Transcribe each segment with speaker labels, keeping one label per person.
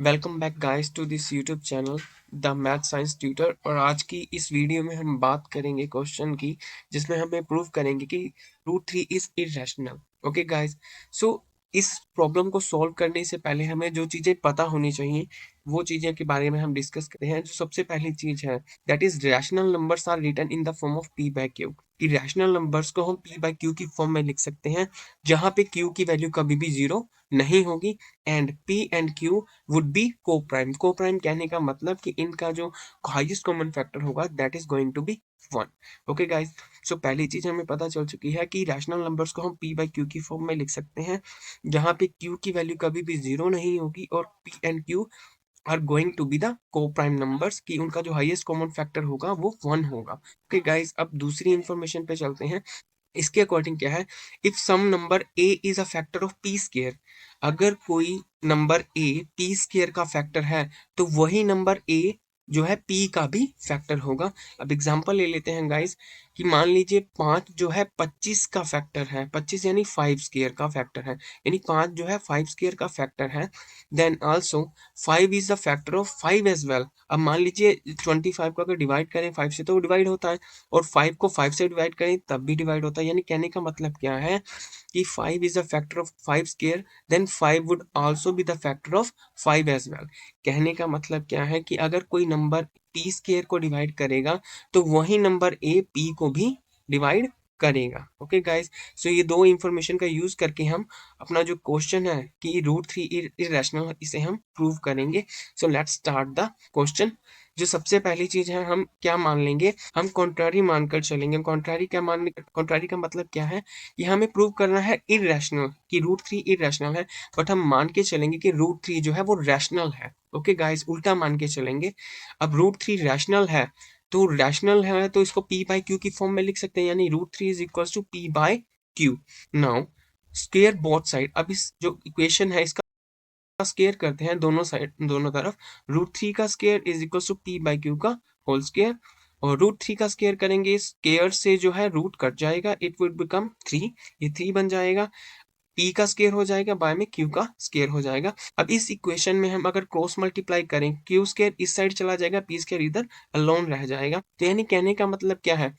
Speaker 1: Welcome back guys to this YouTube channel the math science tutor. और आज की इस वीडियो में हम बात करेंगे क्वेश्चन की, जिसमें हमें प्रूव करेंगे कि root three is irrational. Okay guys, so इस प्रॉब्लम को सॉल्व करने से पहले हमें जो चीजें पता होनी चाहिए वो चीजें के बारे में हम डिस्कस करते हैं। जो सबसे पहली चीज है that is rational numbers are written in the form of p by q. कि रैशनल नंबर्स को हम पी बाय क्यू की फॉर्म में लिख सकते हैं, जहां पे क्यू की वैल्यू कभी भी जीरो नहीं होगी and p and q would be coprime. Coprime कहने का मतलब कि इनका जो हाईएस्ट कॉमन फैक्टर होगा that is going to be one. Okay guys, so पहली चीज हमें पता चल चुकी है कि रैशनल नंबर्स को हम पी बाई क्यू की फॉर्म में लिख सकते हैं, जहां पे क्यू की वैल्यू कभी भी जीरो नहीं होगी और p and q are going to be the coprime numbers, कि उनका जो हाईएस्ट कॉमन फैक्टर होगा वो वन होगा। ओके गाइस, अब दूसरी इंफॉर्मेशन पे चलते हैं। इसके अकॉर्डिंग क्या है, if some number a is a factor of p square. अगर कोई नंबर ए पी स्केयर का फैक्टर है तो वही नंबर ए जो है पी का भी फैक्टर होगा। अब एग्जांपल ले लेते हैं गाइस, कि मान लीजिए पांच जो है 25 का फैक्टर है, 25 यानी फाइव स्केयर का फैक्टर है, यानी पांच जो है फाइव स्केयर का फैक्टर है। Then also five is the factor of five as well. अब मान लीजिए 25 को अगर डिवाइड करें फाइव से तो वो डिवाइड होता है, और फाइव को फाइव से डिवाइड करें तब भी डिवाइड होता है। यानी कहने का मतलब क्या है कि five is the factor of five square, then five would also be the factor of five as well. कहने का मतलब क्या है कि अगर कोई नंबर पी स्केयर को डिवाइड करेगा तो वही नंबर ए पी को भी डिवाइड करेगा। ओके गाइस, सो ये दो इंफॉर्मेशन का यूज करके हम अपना जो क्वेश्चन है कि रूट थ्री इरेशनल, इसे हम प्रूव करेंगे। So let's start the question. जो सबसे पहली चीज है, हम क्या मान लेंगे, हम कॉन्ट्रारी मानकर चलेंगे। कॉन्ट्रारी का मतलब क्या है कि हमें प्रूव करना है इरेशनल, कि रूट थ्री इरेशनल है, बट हम मान के चलेंगे कि रूट थ्री जो है वो रैशनल है। ओके गाइस, उल्टा मान के चलेंगे। अब रूट थ्री रैशनल है, तो रैशनल है तो इसको पी बाय क्यू की फॉर्म में लिख सकते हैं, यानी root three is equal to p by q. Now square both side. अब इस जो इक्वेशन है इसका स्क्वायर करते हैं दोनों साइड, दोनों तरफ। रूट थ्री का square is equal to p by q का होल स्क्वायर, और रूट थ्री का स्क्वायर करेंगे, स्क्वायर से जो है रूट कट जाएगा, इट वुड बिकम थ्री। ये थ्री बन जाएगा, पी का स्क्वायर हो जाएगा, बाय में क्यू का स्क्वायर हो जाएगा। अब इस इक्वेशन में हम अगर क्रॉस मल्टीप्लाई करें, क्यू स्क्वायर इस साइड चला जाएगा, पी स्क्वायर इधर अलोन रह जाएगा। तो यानी कहने का मतलब क्या है,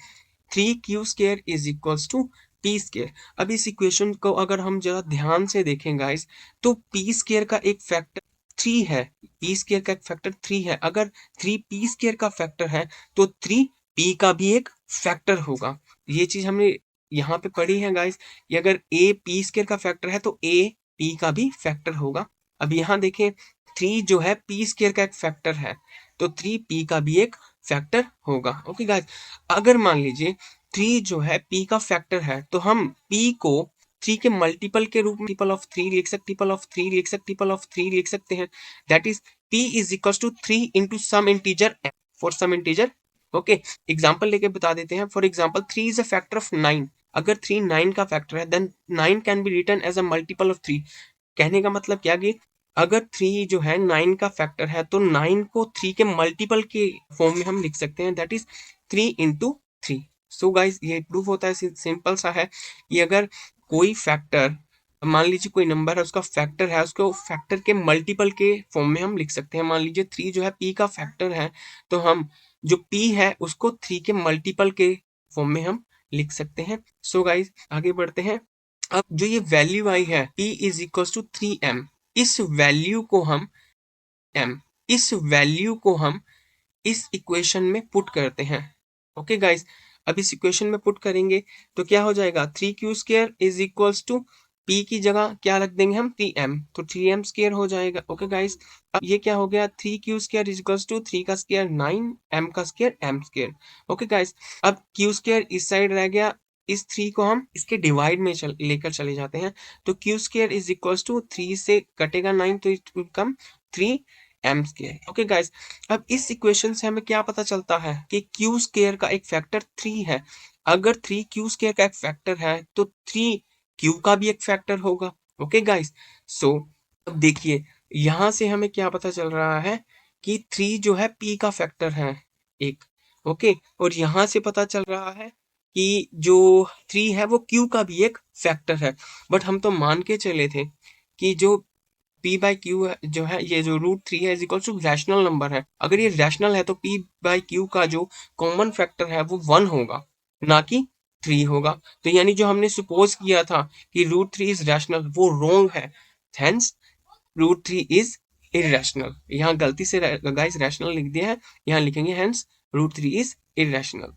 Speaker 1: three q square is equals to p square. अब इस इक्वेशन को अगर हम जरा ध्यान से देखें गाइस, तो पी स्क्वायर का एक फैक्टर थ्री है, पी स्क्वायर का एक फैक्टर थ्री है। अगर थ्री पी स्क्वायर का फैक्टर है तो थ्री पी का भी एक फैक्टर होगा। ये चीज हमने यहाँ पे पढ़ी है गाइस, कि अगर ए पी स्क्वायर का फैक्टर है तो ए पी का भी फैक्टर होगा। अब यहाँ देखें, थ्री जो है पी स्क्वायर का एक फैक्टर है, तो थ्री पी का भी एक फैक्टर होगा। ओके गाइस, अगर मान लीजिए थ्री जो है पी का फैक्टर है, तो हम पी को थ्री के मल्टीपल के रूप में ट्रिपल ऑफ थ्री लिख सकते, ट्रिपल ऑफ थ्री लिख सकते, ट्रिपल ऑफ थ्री लिख सकते हैं। That is p is equal to three into some integer for some integer. Okay, example लेके बता देते हैं। For example three is a factor of nine. अगर थ्री नाइन का फैक्टर है, then nine can be written as a multiple of three. कहने का मतलब क्या कि अगर थ्री जो है नाइन का फैक्टर है, तो नाइन को थ्री के मल्टीपल के फॉर्म में हम लिख सकते हैं, that is three into three. So guys, ये प्रूफ होता है, सिंपल सा है कि अगर कोई फैक्टर, मान लीजिए कोई नंबर है उसका फैक्टर है, उसको फैक्टर के मल्टीपल के फॉर्म में हम लिख सकते हैं। मान लीजिए थ्री जो है पी का फैक्टर है, तो हम जो पी है उसको थ्री के मल्टीपल के फॉर्म में हम लिख सकते हैं। सो गाइस, आगे बढ़ते हैं। अब जो ये वैल्यू आई है p is equal to three m, इस वैल्यू को हम m इस वैल्यू को हम इस इक्वेशन में पुट करते हैं। ओके गाइस, अब इस इक्वेशन में पुट करेंगे तो क्या हो जाएगा, three q square is equals to p की जगह क्या रख देंगे हम, थ्री एम, तो थ्री एम स्क्वायर हो जाएगा। ओके गाइस, अब ये क्या हो गया, three q square is equals to three का स्क्वायर नाइन, एम का square m square. Okay guys, अब क्यू स्क्वायर इस साइड रह गया, इस थ्री को हम इसके डिवाइड में लेकर चले जाते हैं, तो q square is equals to three से कटेगा नाइन, तो it will come three m square. Okay guys, अब इस इक्वेशन से हमें क्या पता चलता है कि क्यू स्क्वायर का एक फैक्टर थ्री है। अगर थ्री क्यू स्क्वायर का एक फैक्टर है तो थ्री क्यू का भी एक फैक्टर होगा। ओके गाइस, सो अब देखिए यहां से हमें क्या पता चल रहा है कि थ्री जो है पी का फैक्टर है एक। ओके, और यहां से पता चल रहा है कि जो थ्री है वो क्यू का भी एक फैक्टर है। बट हम तो मान के चले थे कि जो पी बाई क्यू जो है, ये जो रूट थ्री है is equal to rational number है। अगर ये रैशनल है तो पी बाई क्यू का जो कॉमन फैक्टर है वो 1 होगा, ना कि 3 होगा। तो यानी जो हमने सपोज किया था कि रूट थ्री इज रैशनल, वो रॉन्ग है। Hence root three is irrational. यहाँ गलती से गाइस रैशनल लिख दिया है, यहाँ लिखेंगे hence root three is irrational.